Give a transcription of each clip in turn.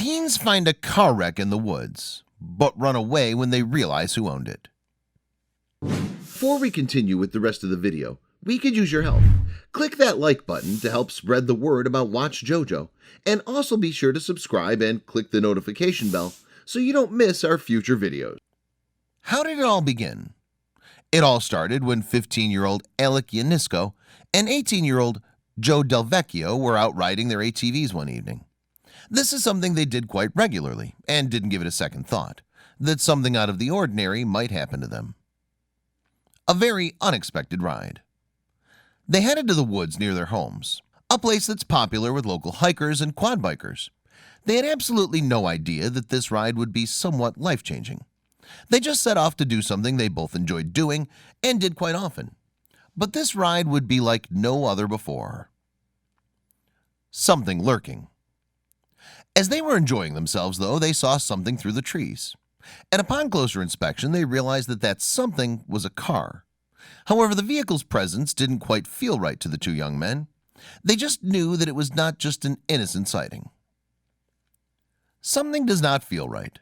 Teens find a car wreck in the woods, but run away when they realize who owned it. Before we continue with the rest of the video, we could use your help. Click that like button to help spread the word about watchJojo, and also be sure to subscribe and click the notification bell so you don't miss our future videos. How did it all begin? It all started when 15-year-old Alec Yanisko and 18-year-old Joe Delvecchio were out riding their ATVs one evening. This is something they did quite regularly and didn't give it a second thought that something out of the ordinary might happen to them. A very unexpected ride. They headed to the woods near their homes, a place that's popular with local hikers and quad bikers. They had absolutely no idea that this ride would be somewhat life-changing. They just set off to do something they both enjoyed doing and did quite often. But this ride would be like no other before. Something lurking. As they were enjoying themselves, though, they saw something through the trees. And upon closer inspection, they realized that that something was a car. However, the vehicle's presence didn't quite feel right to the two young men. They just knew that it was not just an innocent sighting. Something does not feel right.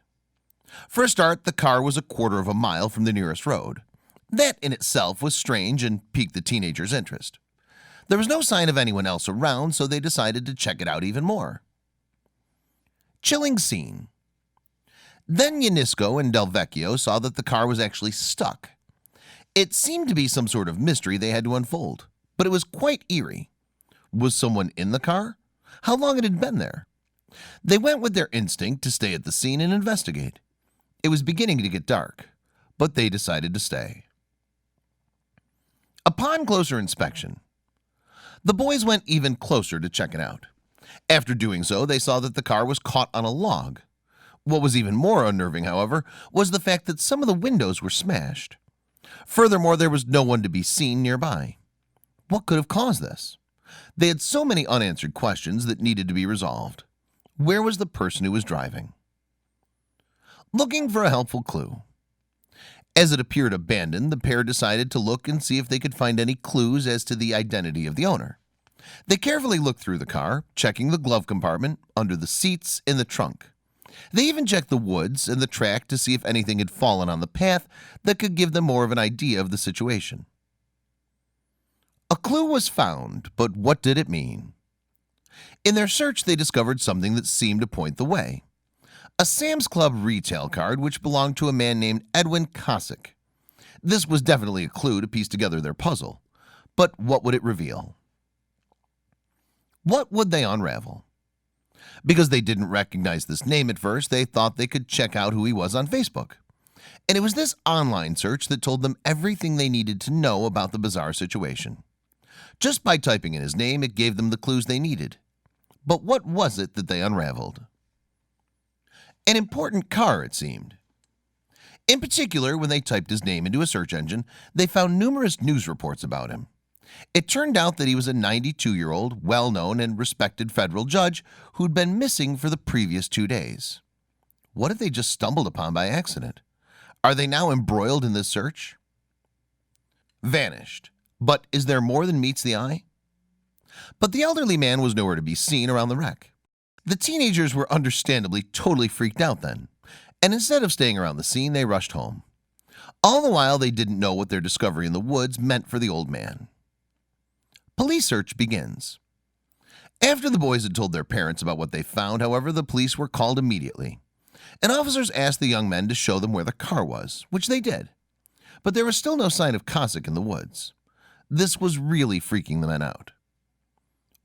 For a start, the car was a quarter of a mile from the nearest road. That in itself was strange and piqued the teenagers' interest. There was no sign of anyone else around, so they decided to check it out even more. Chilling scene. Then Yanisko and Delvecchio saw that the car was actually stuck. It seemed to be some sort of mystery they had to unfold, but it was quite eerie. Was someone in the car? How long it had been there? They went with their instinct to stay at the scene and investigate. It was beginning to get dark, but they decided to stay. Upon closer inspection, the boys went even closer to check it out. After doing so, they saw that the car was caught on a log. What was even more unnerving, however, was the fact that some of the windows were smashed. Furthermore, there was no one to be seen nearby. What could have caused this? They had so many unanswered questions that needed to be resolved. Where was the person who was driving? Looking for a helpful clue. As it appeared abandoned, the pair decided to look and see if they could find any clues as to the identity of the owner. They carefully looked through the car, checking the glove compartment, under the seats, in the trunk. They even checked the woods and the track to see if anything had fallen on the path that could give them more of an idea of the situation. A clue was found, but what did it mean? In their search, they discovered something that seemed to point the way. A Sam's Club retail card which belonged to a man named Edwin Cossack. This was definitely a clue to piece together their puzzle. But what would it reveal? What would they unravel? Because they didn't recognize this name at first, they thought they could check out who he was on Facebook. And it was this online search that told them everything they needed to know about the bizarre situation. Just by typing in his name, it gave them the clues they needed. But what was it that they unraveled? An important car, it seemed. In particular, when they typed his name into a search engine, they found numerous news reports about him. It turned out that he was a 92-year-old, well-known and respected federal judge who'd been missing for the previous 2 days. What if they just stumbled upon by accident? Are they now embroiled in this search? Vanished. But is there more than meets the eye? But the elderly man was nowhere to be seen around the wreck. The teenagers were understandably totally freaked out then, and instead of staying around the scene, they rushed home. All the while, they didn't know what their discovery in the woods meant for the old man. Police search begins. After the boys had told their parents about what they found, however, the police were called immediately. And officers asked the young men to show them where the car was, which they did. But there was still no sign of Cossack in the woods. This was really freaking the men out.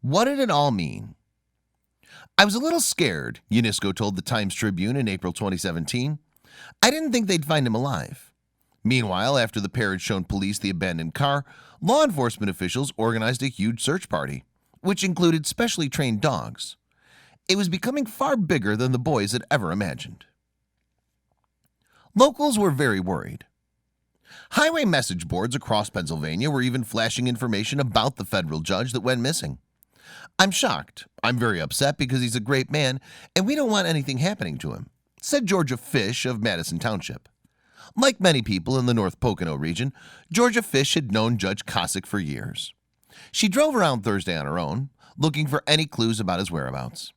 What did it all mean? I was a little scared, Yanisko told the Times-Tribune in April 2017. I didn't think they'd find him alive. Meanwhile, after the pair had shown police the abandoned car, law enforcement officials organized a huge search party, which included specially trained dogs. It was becoming far bigger than the boys had ever imagined. Locals were very worried. Highway message boards across Pennsylvania were even flashing information about the federal judge that went missing. I'm shocked. I'm very upset because he's a great man and we don't want anything happening to him, said Georgia Fish of Madison Township. Like many people in the North Pocono region, Georgia Fish had known Judge Cossack for years. She drove around Thursday on her own, looking for any clues about his whereabouts.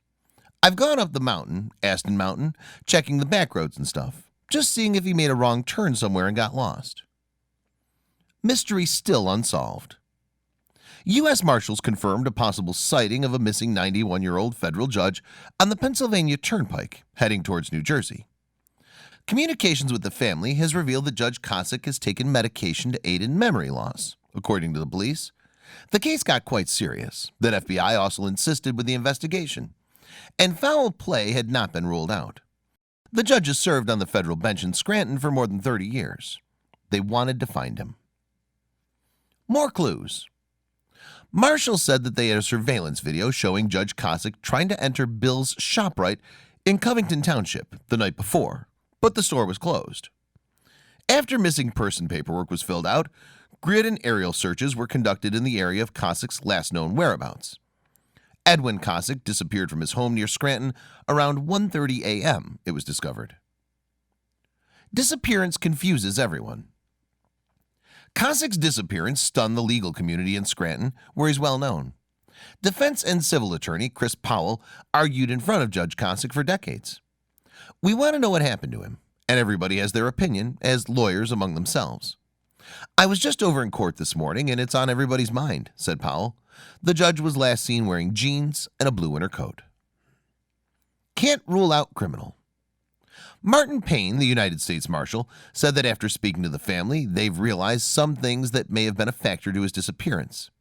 I've gone up the mountain, Aston Mountain, checking the back roads and stuff, just seeing if he made a wrong turn somewhere and got lost. Mystery still unsolved. U.S. Marshals confirmed a possible sighting of a missing 91-year-old federal judge on the Pennsylvania Turnpike, heading towards New Jersey. Communications with the family has revealed that Judge Kosick has taken medication to aid in memory loss, according to the police. The case got quite serious. The FBI also insisted with the investigation, and foul play had not been ruled out. The judge has served on the federal bench in Scranton for more than 30 years. They wanted to find him. More clues. Marshals said that they had a surveillance video showing Judge Kosick trying to enter Bill's ShopRite in Covington Township the night before, but the store was closed. After missing person paperwork was filled out, grid and aerial searches were conducted in the area of Kosick's last known whereabouts. Edwin Kosick disappeared from his home near Scranton around 1:30 a.m., it was discovered. Disappearance confuses everyone. Kosick's disappearance stunned the legal community in Scranton, where he's well known. Defense and civil attorney Chris Powell argued in front of Judge Kosick for decades. We want to know what happened to him, and everybody has their opinion as lawyers among themselves. I was just over in court this morning, and it's on everybody's mind, said Powell. The judge was last seen wearing jeans and a blue winter coat. Can't rule out criminal. Martin Payne, the United States Marshal, said that after speaking to the family, they've realized some things that may have been a factor to his disappearance.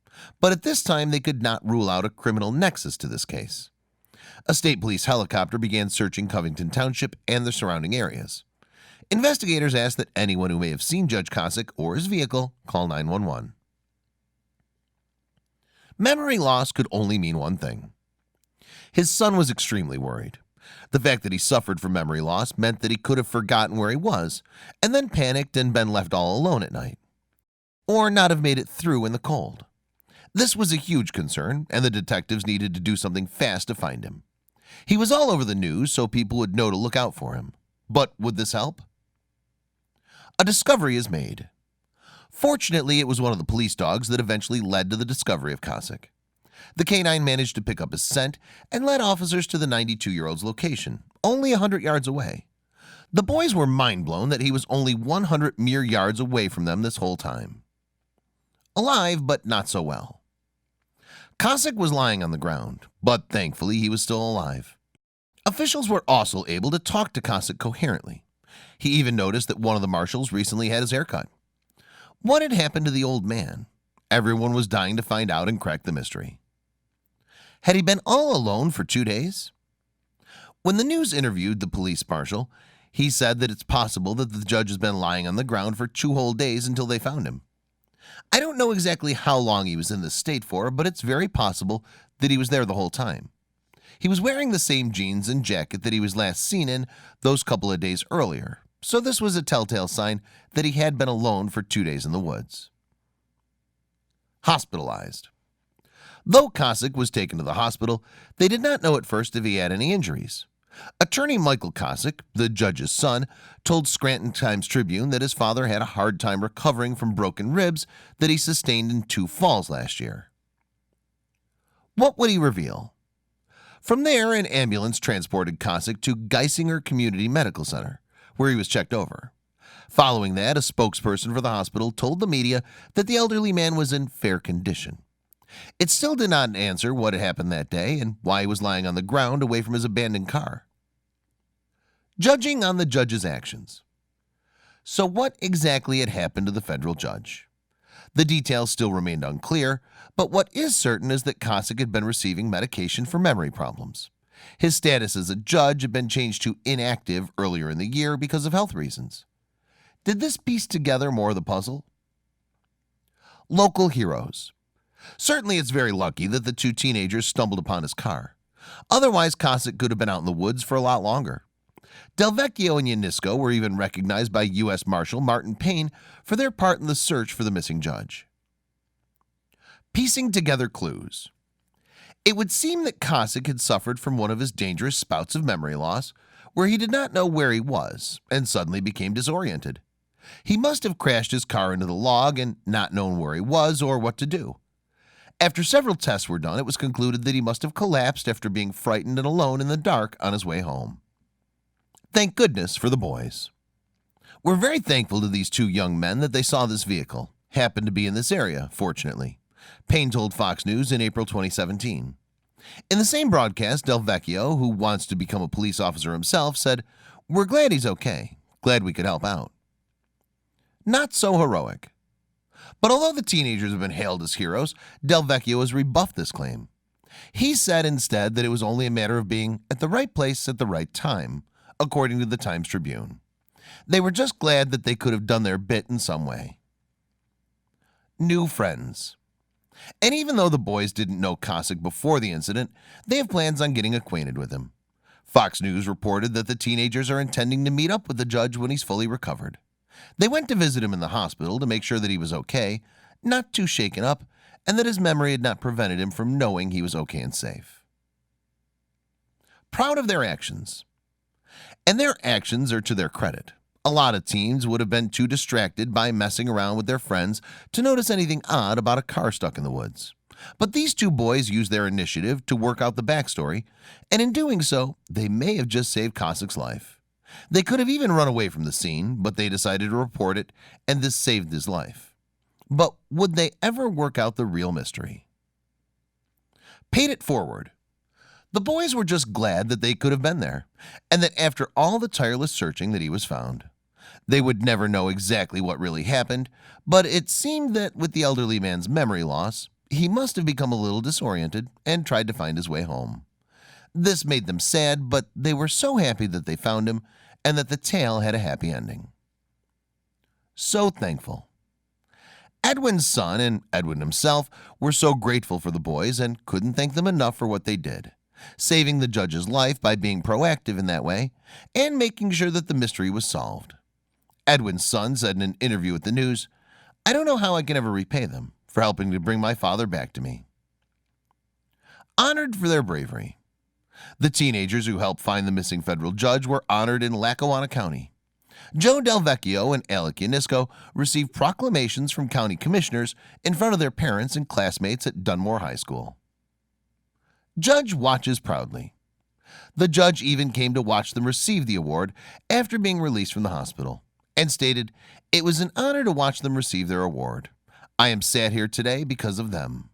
But at this time, they could not rule out a criminal nexus to this case. A state police helicopter began searching Covington Township and the surrounding areas. Investigators asked that anyone who may have seen Judge Kosick or his vehicle call 911. Memory loss could only mean one thing. His son was extremely worried. The fact that he suffered from memory loss meant that he could have forgotten where he was and then panicked and been left all alone at night, or not have made it through in the cold. This was a huge concern, and the detectives needed to do something fast to find him. He was all over the news, so people would know to look out for him. But would this help? A discovery is made. Fortunately, it was one of the police dogs that eventually led to the discovery of Kosick. The canine managed to pick up his scent and led officers to the 92-year-old's location, only 100 yards away. The boys were mind-blown that he was only 100 mere yards away from them this whole time. Alive, but not so well. Kosick was lying on the ground, but thankfully he was still alive. Officials were also able to talk to Kosick coherently. He even noticed that one of the marshals recently had his hair cut. What had happened to the old man? Everyone was dying to find out and crack the mystery. Had he been all alone for 2 days? When the news interviewed the police marshal, he said that it's possible that the judge has been lying on the ground for 2 whole days until they found him. I don't know exactly how long he was in this state for, but it's very possible that he was there the whole time. He was wearing the same jeans and jacket that he was last seen in those couple of days earlier, so this was a telltale sign that he had been alone for 2 days in the woods. Hospitalized. Though Kosick was taken to the hospital, they did not know at first if he had any injuries. Attorney Michael Kosick, the judge's son, told Scranton Times-Tribune that his father had a hard time recovering from broken ribs that he sustained in 2 falls last year. What would he reveal? From there, an ambulance transported Kosick to Geisinger Community Medical Center, where he was checked over. Following that, a spokesperson for the hospital told the media that the elderly man was in fair condition. It still did not answer what had happened that day and why he was lying on the ground away from his abandoned car. Judging on the judge's actions. So what exactly had happened to the federal judge? The details still remained unclear, but what is certain is that Kosick had been receiving medication for memory problems. His status as a judge had been changed to inactive earlier in the year because of health reasons. Did this piece together more of the puzzle? Local heroes. Certainly it's very lucky that the 2 teenagers stumbled upon his car. Otherwise, Kosick could have been out in the woods for a lot longer. Delvecchio and Yanisko were even recognized by U.S. Marshal Martin Payne for their part in the search for the missing judge. Piecing together clues. It would seem that Kosick had suffered from one of his dangerous spouts of memory loss, where he did not know where he was and suddenly became disoriented. He must have crashed his car into the log and not known where he was or what to do. After several tests were done, it was concluded that he must have collapsed after being frightened and alone in the dark on his way home. Thank goodness for the boys. We're very thankful to these two young men that they saw this vehicle. Happened to be in this area, fortunately. Payne told Fox News in April 2017. In the same broadcast, Delvecchio, who wants to become a police officer himself, said, "We're glad he's okay. Glad we could help out." Not so heroic. But although the teenagers have been hailed as heroes, Delvecchio has rebuffed this claim. He said instead that it was only a matter of being at the right place at the right time, according to the Times-Tribune. They were just glad that they could have done their bit in some way. New friends. And even though the boys didn't know Cossack before the incident, they have plans on getting acquainted with him. Fox News reported that the teenagers are intending to meet up with the judge when he's fully recovered. They went to visit him in the hospital to make sure that he was okay, not too shaken up, and that his memory had not prevented him from knowing he was okay and safe. Proud of their actions. And their actions are to their credit. A lot of teens would have been too distracted by messing around with their friends to notice anything odd about a car stuck in the woods. But these two boys used their initiative to work out the backstory, and in doing so, they may have just saved Cossack's life. They could have even run away from the scene, but they decided to report it, and this saved his life. But would they ever work out the real mystery? Paid it forward. The boys were just glad that they could have been there, and that after all the tireless searching that he was found. They would never know exactly what really happened, but it seemed that with the elderly man's memory loss, he must have become a little disoriented and tried to find his way home. This made them sad, but they were so happy that they found him and that the tale had a happy ending. So thankful. Edwin's son and Edwin himself were so grateful for the boys and couldn't thank them enough for what they did, saving the judge's life by being proactive in that way and making sure that the mystery was solved. Edwin's son said in an interview with the news, "I don't know how I can ever repay them for helping to bring my father back to me." Honored for their bravery. The teenagers who helped find the missing federal judge were honored in Lackawanna County. Joe Delvecchio and Alec Yanisko received proclamations from county commissioners in front of their parents and classmates at Dunmore High School. Judge watches proudly. The judge even came to watch them receive the award after being released from the hospital and stated, "It was an honor to watch them receive their award. I am sat here today because of them."